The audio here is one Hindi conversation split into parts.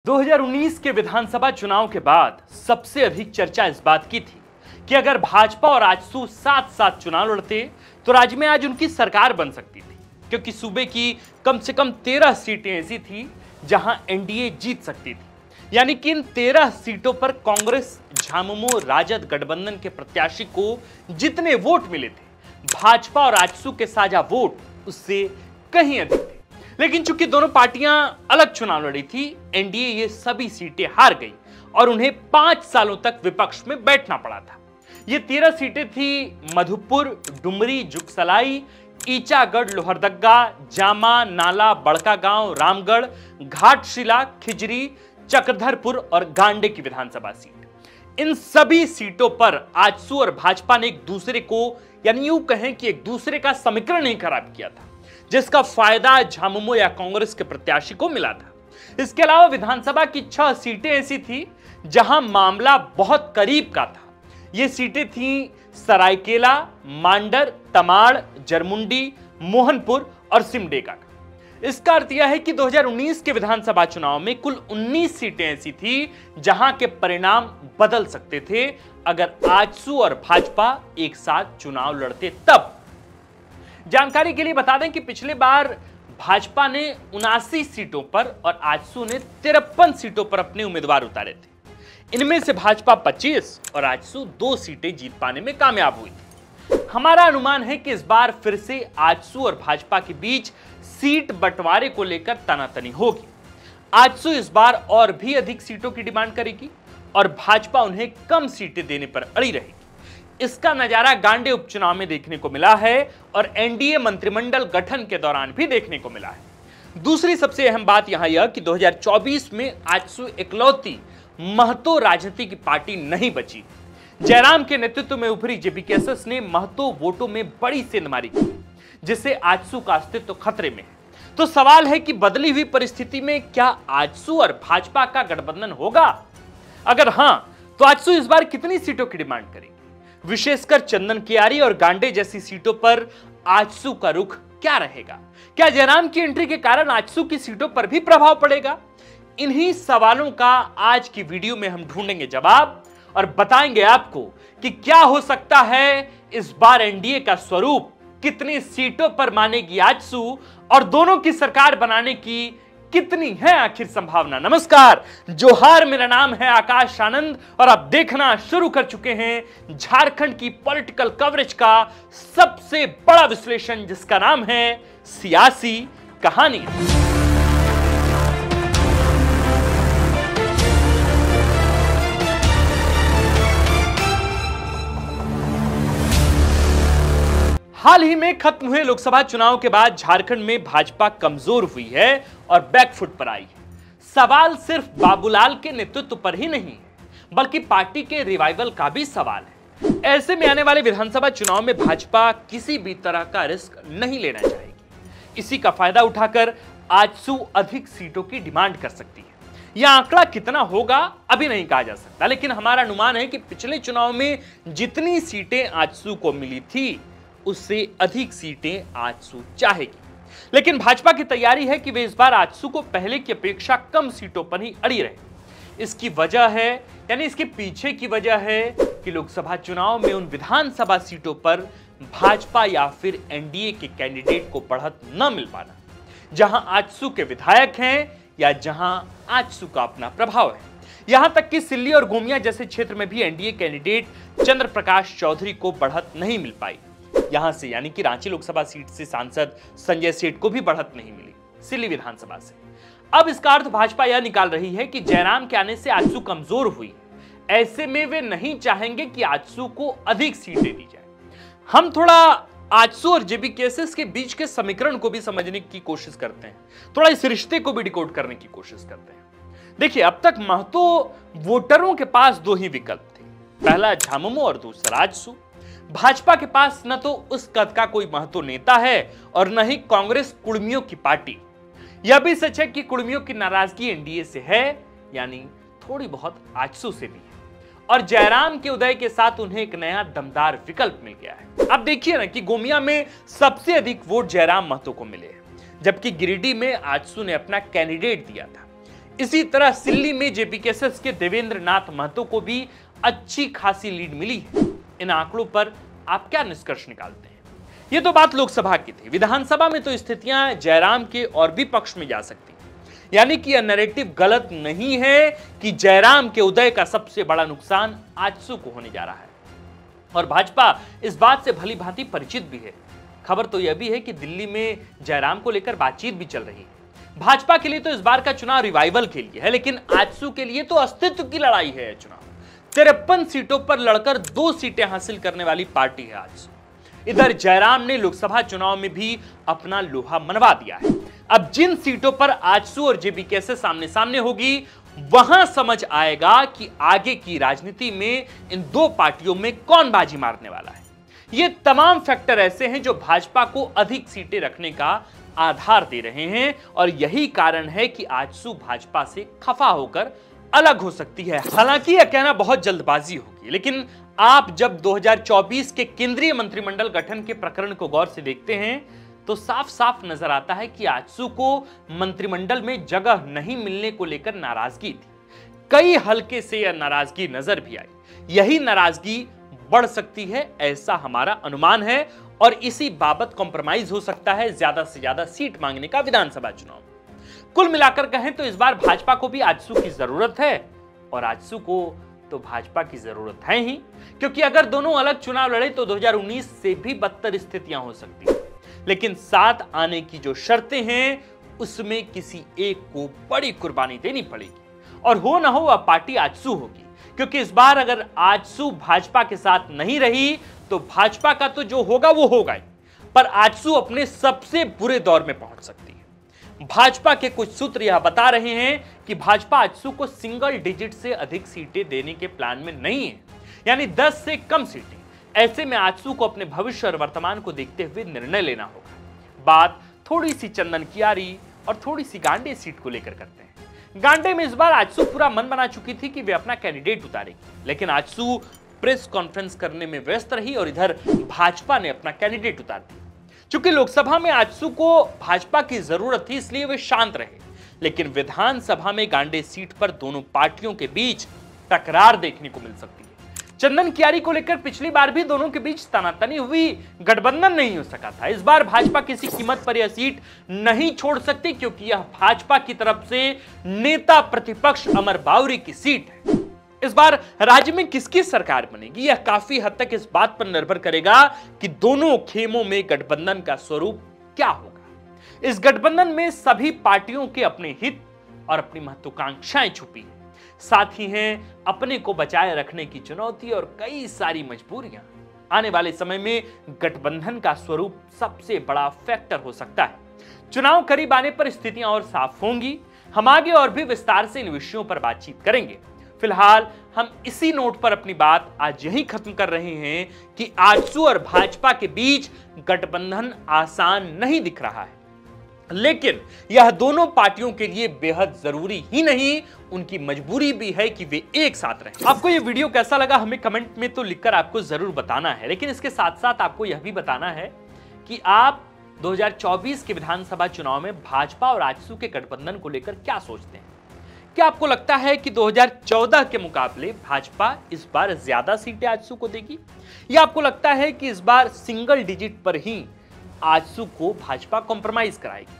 2019 के विधानसभा चुनाव के बाद सबसे अधिक चर्चा इस बात की थी कि अगर भाजपा और आजसू साथ साथ चुनाव लड़ते तो राज्य में आज उनकी सरकार बन सकती थी, क्योंकि सूबे की कम से कम 13 सीटें ऐसी थी जहां एनडीए जीत सकती थी। यानी कि इन 13 सीटों पर कांग्रेस झामुमो राजद गठबंधन के प्रत्याशी को जितने वोट मिले थे, भाजपा और आजसू के साझा वोट उससे कहीं अधिक थे। लेकिन चूंकि दोनों पार्टियां अलग चुनाव लड़ी थी, एनडीए ये सभी सीटें हार गई और उन्हें 5 सालों तक विपक्ष में बैठना पड़ा था। ये 13 सीटें थी मधुपुर, डुमरी, जुगसलाई, ईचागढ़, लोहरदगा, जामा, नाला, बड़कागांव, रामगढ़, घाटशिला, खिजरी, चक्रधरपुर और गांडे की विधानसभा सीट। इन सभी सीटों पर आजसू और भाजपा ने एक दूसरे को, यानी यूं कहें कि एक दूसरे का समीकरण नहीं खराब किया था, जिसका फायदा झामुमो या कांग्रेस के प्रत्याशी को मिला था। इसके अलावा विधानसभा की 6 सीटें ऐसी थी जहां मामला बहुत करीब का था। ये सीटें थीं सरायकेला, मांडर, तमाड़, जरमुंडी, मोहनपुर और सिमडेगा का। इसका अर्थ यह है कि 2019 के विधानसभा चुनाव में कुल 19 सीटें ऐसी थी जहां के परिणाम बदल सकते थे अगर आजसू और भाजपा एक साथ चुनाव लड़ते तब। जानकारी के लिए बता दें कि पिछले बार भाजपा ने 79 सीटों पर और आजसू ने 53 सीटों पर अपने उम्मीदवार उतारे थे। इनमें से भाजपा 25 और आजसू 2 सीटें जीत पाने में कामयाब हुई थी। हमारा अनुमान है कि इस बार फिर से आजसू और भाजपा के बीच सीट बंटवारे को लेकर तनातनी होगी। आजसू इस बार और भी अधिक सीटों की डिमांड करेगी और भाजपा उन्हें कम सीटें देने पर अड़ी रहेगी। इसका नजारा गांडे उपचुनाव में देखने को मिला है और एनडीए मंत्रिमंडल गठन के दौरान भी देखने को मिला है। दूसरी सबसे अहम बात यहां यह कि 2024 में आजसू इकलौती महतो राजनीति की पार्टी नहीं बची। जयराम के नेतृत्व में उभरी जेपीकेएसएस ने महतो वोटों में बड़ी सेंधमारी की, जिससे आजसू का अस्तित्व खतरे में है। तो सवाल है कि बदली हुई परिस्थिति में क्या आजसू और भाजपा का गठबंधन होगा? अगर हां, तो आजसू इस बार कितनी सीटों की डिमांड करेगी? विशेषकर चंदन कियारी और गांडे जैसी सीटों पर आजसू का रुख क्या रहेगा? क्या जयराम की एंट्री के कारण आजसू की सीटों पर भी प्रभाव पड़ेगा? इन्हीं सवालों का आज की वीडियो में हम ढूंढेंगे जवाब और बताएंगे आपको कि क्या हो सकता है इस बार एनडीए का स्वरूप, कितनी सीटों पर मानेगी आजसू और दोनों की सरकार बनाने की कितनी है आखिर संभावना। नमस्कार, जोहार, मेरा नाम है आकाश आनंद और आप देखना शुरू कर चुके हैं झारखंड की पॉलिटिकल कवरेज का सबसे बड़ा विश्लेषण, जिसका नाम है सियासी कहानी। हाल ही में खत्म हुए लोकसभा चुनाव के बाद झारखंड में भाजपा कमजोर हुई है और बैकफुट पर आई है। सवाल सिर्फ बाबूलाल के नेतृत्व पर ही नहीं है, बल्कि पार्टी के रिवाइवल का भी सवाल है। ऐसे में आने वाले विधानसभा चुनाव में भाजपा किसी भी तरह का रिस्क नहीं लेना चाहेगी। इसी का फायदा उठाकर आजसू अधिक सीटों की डिमांड कर सकती है। यह आंकड़ा कितना होगा अभी नहीं कहा जा सकता, लेकिन हमारा अनुमान है कि पिछले चुनाव में जितनी सीटें आजसू को मिली थी, उससे अधिक सीटें आजसू चाहेगी। लेकिन भाजपा की तैयारी है कि वे इस बार आजसू को पहले की अपेक्षा कम सीटों पर ही अड़ी रहे। इसकी वजह है, यानी इसके पीछे की वजह है कि लोकसभा चुनाव में उन विधानसभा सीटों पर भाजपा या फिर एनडीए के कैंडिडेट को बढ़त न मिल पाना, जहां आजसू के विधायक हैं या जहां आजसू का अपना प्रभाव है। यहां तक कि सिल्ली और गोमिया जैसे क्षेत्र में भी एनडीए कैंडिडेट चंद्र प्रकाश चौधरी को बढ़त नहीं मिल पाई। यहां से, यानी कि रांची लोकसभा सीट से सांसद संजय सेठ को भी बढ़त नहीं मिली सिल्ली विधानसभा से। अब इसका अर्थ भाजपा यह निकाल रही है कि जयराम के आने से आजसू कमजोर हुई। ऐसे में वे नहीं चाहेंगे कि आजसू को अधिक सीटें दी जाए। हम थोड़ा आजसू और जेपीकेएसएस के बीच के समीकरण को भी समझने की कोशिश करते हैं, थोड़ा इस रिश्ते को भी डिकोड करने की कोशिश करते हैं। देखिए, अब तक महतो वोटरों के पास 2 ही विकल्प थे, पहला झामुमो और दूसरा आजसू। भाजपा के पास न तो उस कद का कोई महतो नेता है और न ही कांग्रेस कुड़मियों की पार्टी। यह भी सच है कि कुड़मियों की नाराजगी एनडीए से है, यानी थोड़ी बहुत आजसू से भी है। और जयराम के उदय के साथ उन्हें एक नया दमदार विकल्प मिल गया है। अब देखिए ना कि गोमिया में सबसे अधिक वोट जयराम महतो को मिले हैं, जबकि गिरिडीह में आजसू ने अपना कैंडिडेट दिया था। इसी तरह सिल्ली में जेपीकेएसएस के देवेंद्र नाथ महतो को भी अच्छी खासी लीड मिली है। इन आंकड़ों पर आप क्या निष्कर्ष निकालते हैं? ये तो बात लोकसभा की थी। विधानसभा में तो स्थितियां जयराम के और भी पक्ष में जा सकती हैं। यानी कि यह नैरेटिव गलत नहीं है कि जयराम के उदय का सबसे बड़ा नुकसान आजसू को होने जा रहा है, और भाजपा इस बात से भली भांति परिचित भी है। खबर तो यह भी है कि दिल्ली में जयराम को लेकर बातचीत भी चल रही है। भाजपा के लिए तो इस बार का चुनाव रिवाइवल के लिए है, लेकिन आजसू के लिए तो अस्तित्व की लड़ाई है। चुनाव 53 सीटों पर लड़कर 2 सीटें हासिल करने वाली पार्टी है आजसू। इधर जयराम ने लोकसभा चुनाव में भी अपना लोहा मनवा दिया है। अब जिन सीटों पर आजसू और जेपीकेएसएस सामने सामने होगी, वहां समझ आएगा कि आगे की राजनीति में इन 2 पार्टियों में कौन बाजी मारने वाला है। ये तमाम फैक्टर ऐसे हैं जो भाजपा को अधिक सीटें रखने का आधार दे रहे हैं, और यही कारण है कि आजसू भाजपा से खफा होकर अलग हो सकती है। हालांकि यह कहना बहुत जल्दबाजी होगी, लेकिन आप जब 2024 के केंद्रीय मंत्रिमंडल गठन के प्रकरण को गौर से देखते हैं तो साफ साफ नजर आता है कि आजसू को मंत्रिमंडल में जगह नहीं मिलने को लेकर नाराजगी थी। कई हलके से यह नाराजगी नजर भी आई। यही नाराजगी बढ़ सकती है, ऐसा हमारा अनुमान है, और इसी बाबत कॉम्प्रोमाइज हो सकता है ज्यादा से ज्यादा सीट मांगने का विधानसभा चुनाव। कुल मिलाकर कहें तो इस बार भाजपा को भी आजसू की जरूरत है, और आजसू को तो भाजपा की जरूरत है ही, क्योंकि अगर दोनों अलग चुनाव लड़े तो 2019 से भी बदतर स्थितियां हो सकती हैं। लेकिन साथ आने की जो शर्तें हैं उसमें किसी एक को बड़ी कुर्बानी देनी पड़ेगी, और हो ना हो वह पार्टी आजसू होगी। क्योंकि इस बार अगर आजसू भाजपा के साथ नहीं रही तो भाजपा का तो जो होगा वो होगा ही, पर आजसू अपने सबसे बुरे दौर में पहुंच सकती है। भाजपा के कुछ सूत्र यह बता रहे हैं कि भाजपा आजसू को सिंगल डिजिट से अधिक सीटें देने के प्लान में नहीं है, यानी 10 से कम सीटें। ऐसे में आजसू को अपने भविष्य और वर्तमान को देखते हुए निर्णय लेना होगा। बात थोड़ी सी चंदन कियारी और थोड़ी सी गांडे सीट को लेकर करते हैं। गांडे में इस बार आजसू पूरा मन बना चुकी थी कि वे अपना कैंडिडेट उतारेगी, लेकिन आजसू प्रेस कॉन्फ्रेंस करने में व्यस्त रही और इधर भाजपा ने अपना कैंडिडेट उतार दिया। चूंकि लोकसभा में आजसू को भाजपा की जरूरत थी, इसलिए वे शांत रहे, लेकिन विधानसभा में गांडे सीट पर दोनों पार्टियों के बीच टकरार देखने को मिल सकती है। चंदन कियारी को लेकर पिछली बार भी दोनों के बीच तनातनी हुई, गठबंधन नहीं हो सका था। इस बार भाजपा किसी कीमत पर यह सीट नहीं छोड़ सकती, क्योंकि यह भाजपा की तरफ से नेता प्रतिपक्ष अमर बावरी की सीट है। इस बार राज्य में किसकी सरकार बनेगी, यह काफी हद तक इस बात पर निर्भर करेगा कि दोनों खेमों में गठबंधन का स्वरूप क्या होगा। इस गठबंधन में सभी पार्टियों के अपने हित और अपनी महत्वाकांक्षाएं छुपी हैं, साथ ही हैं अपने को बचाए रखने की चुनौती और कई सारी मजबूरियां। आने वाले समय में गठबंधन का स्वरूप सबसे बड़ा फैक्टर हो सकता है। चुनाव करीब आने पर स्थितियां और साफ होंगी। हम आगे और भी विस्तार से इन विषयों पर बातचीत करेंगे। फिलहाल हम इसी नोट पर अपनी बात आज यही खत्म कर रहे हैं कि आजसू और भाजपा के बीच गठबंधन आसान नहीं दिख रहा है, लेकिन यह दोनों पार्टियों के लिए बेहद जरूरी ही नहीं, उनकी मजबूरी भी है कि वे एक साथ रहें। आपको यह वीडियो कैसा लगा हमें कमेंट में तो लिखकर आपको जरूर बताना है, लेकिन इसके साथ साथ आपको यह भी बताना है कि आप 2024 के विधानसभा चुनाव में भाजपा और आजसू के गठबंधन को लेकर क्या सोचते हैं। क्या आपको लगता है कि 2014 के मुकाबले भाजपा इस बार ज्यादा सीटें आजसू को देगी, या आपको लगता है कि इस बार सिंगल डिजिट पर ही आजसू को भाजपा कॉम्प्रोमाइज कराएगी?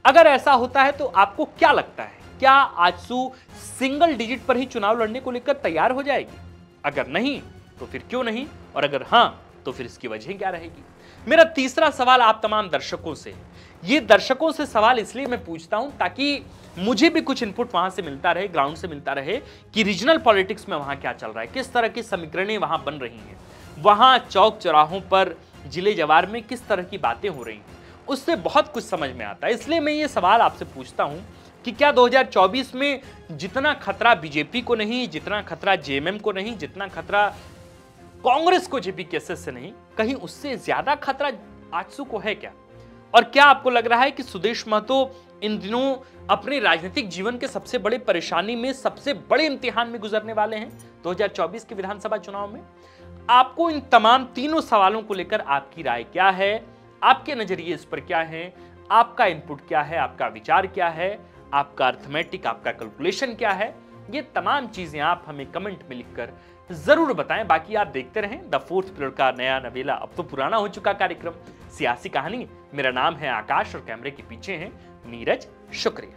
अगर ऐसा होता है तो आपको क्या लगता है, क्या आजसू सिंगल डिजिट पर ही चुनाव लड़ने को लेकर तैयार हो जाएगी? अगर नहीं तो फिर क्यों नहीं, और अगर हां तो फिर इसकी वजह क्या रहेगी? मेरा तीसरा सवाल आप तमाम दर्शकों से, ये दर्शकों से सवाल इसलिए मैं पूछता हूं ताकि मुझे भी कुछ इनपुट वहां से मिलता रहे, ग्राउंड से मिलता रहे कि रीजनल पॉलिटिक्स में वहां क्या चल रहा है, किस तरह की समीकरणें वहां बन रही हैं, वहां चौक चौराहों पर जिले जवार में किस तरह की बातें हो रही हैं, उससे बहुत कुछ समझ में आता है। इसलिए मैं ये सवाल आपसे पूछता हूं कि क्या 2024 में जितना खतरा बीजेपी को नहीं, जितना खतरा जेएमएम को नहीं, जितना खतरा कांग्रेस को जेपीकेएसएस से नहीं, कहीं उससे ज्यादा खतरा आजसू को है क्या? और क्या आपको लग रहा है कि सुदेश महतो इन दिनों अपने राजनीतिक जीवन के सबसे बड़े परेशानी में, सबसे बड़े इम्तिहान में गुजरने वाले हैं 2024 के विधानसभा चुनाव में? आपको इन तमाम तीनों सवालों को लेकर आपकी राय क्या है, आपके नजरिए इस पर क्या है, आपका इनपुट क्या है, आपका विचार क्या है, आपका अर्थमेटिक, आपका कैलकुलेशन क्या है, ये तमाम चीजें आप हमें कमेंट में लिखकर जरूर बताएं। बाकी आप देखते रहें द फोर्थ पीरियड का नया नवेला, अब तो पुराना हो चुका कार्यक्रम सियासी कहानी। मेरा नाम है आकाश और कैमरे के पीछे है नीरज। शुक्रिया।